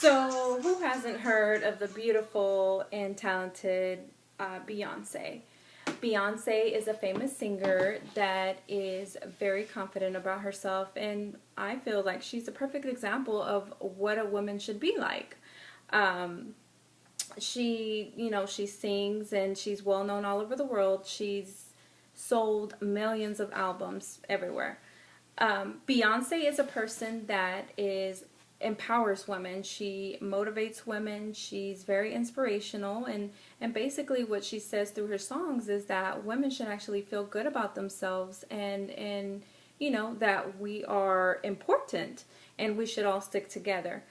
So, who hasn't heard of the beautiful and talented Beyonce? Beyonce is a famous singer that is very confident about herself, and I feel like she's a perfect example of what a woman should be like. Um, she sings and she's well known all over the world. She's sold millions of albums everywhere. Beyonce is a person that is empowers women. She motivates women. She's very inspirational, and basically what she says through her songs is that women should actually feel good about themselves, and that we are important and we should all stick together.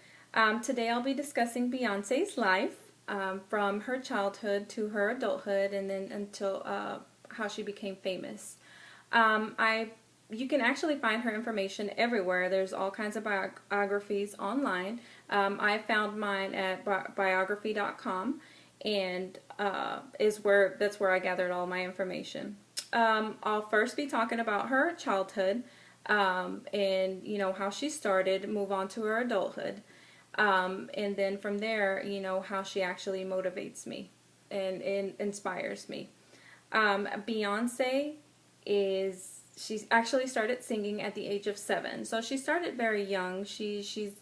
Today I'll be discussing Beyonce's life, from her childhood to her adulthood, and then until how she became famous. I You can actually find her information everywhere. There's all kinds of biographies online. I found mine at biography.com, and that's where I gathered all my information. I'll first be talking about her childhood, and how she started, move on to her adulthood, and then from there, how she actually motivates me and inspires me. Beyonce she's actually started singing at the age of 7. So she started very young. She's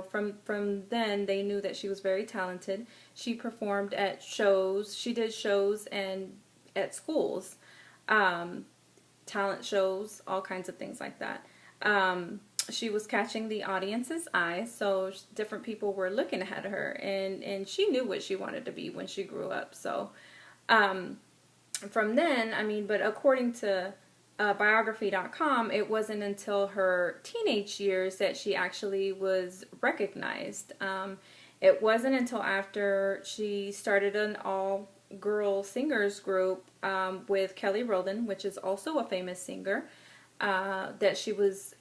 from then they knew that she was very talented. She performed at shows. She did shows and at schools, talent shows, all kinds of things like that. She was catching the audience's eyes, so different people were looking at her, and she knew what she wanted to be when she grew up. So from then, but according to biography.com, it wasn't until her teenage years that she actually was recognized. It wasn't until after she started an all-girl singers group with Kelly Rowland, which is also a famous singer, that she was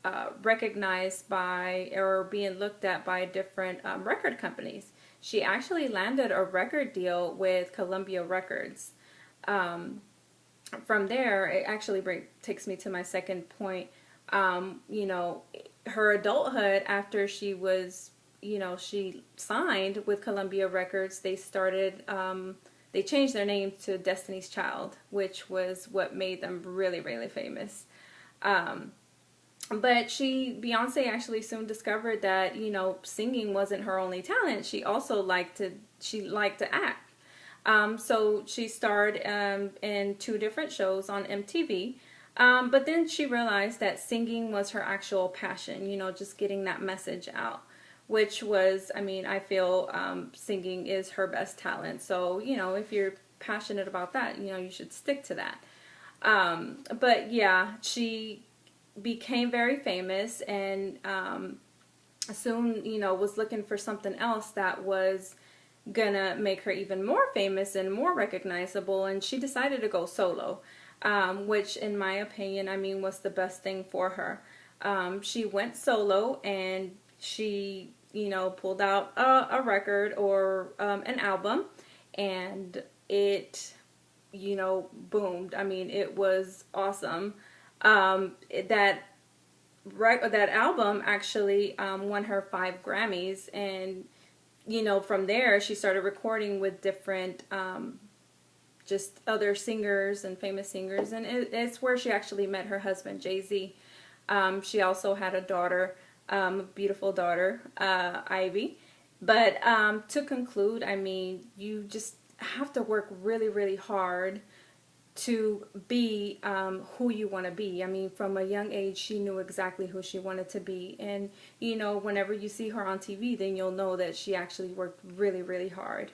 recognized by or being looked at by different record companies. She actually landed a record deal with Columbia Records. From there, it actually takes me to my second point. Her adulthood, after she was, she signed with Columbia Records, they changed their name to Destiny's Child, which was what made them really, really famous. But Beyonce actually soon discovered that, singing wasn't her only talent. She also liked to act. So she starred in 2 different shows on MTV. But then she realized that singing was her actual passion, just getting that message out, which was, I feel singing is her best talent. So, if you're passionate about that, you should stick to that. But yeah, she became very famous, and soon, was looking for something else that was gonna make her even more famous and more recognizable, and she decided to go solo, which in my opinion, was the best thing for her. She went solo, and she, pulled out a record or an album, and it, boomed. It was awesome. That album actually won her 5 Grammys, and from there she started recording with different just other singers and famous singers, and it's where she actually met her husband, Jay-Z. She also had a daughter, a beautiful daughter, Ivy. But to conclude, you just have to work really, really hard to be who you want to be. From a young age, she knew exactly who she wanted to be. And, whenever you see her on TV, then you'll know that she actually worked really, really hard.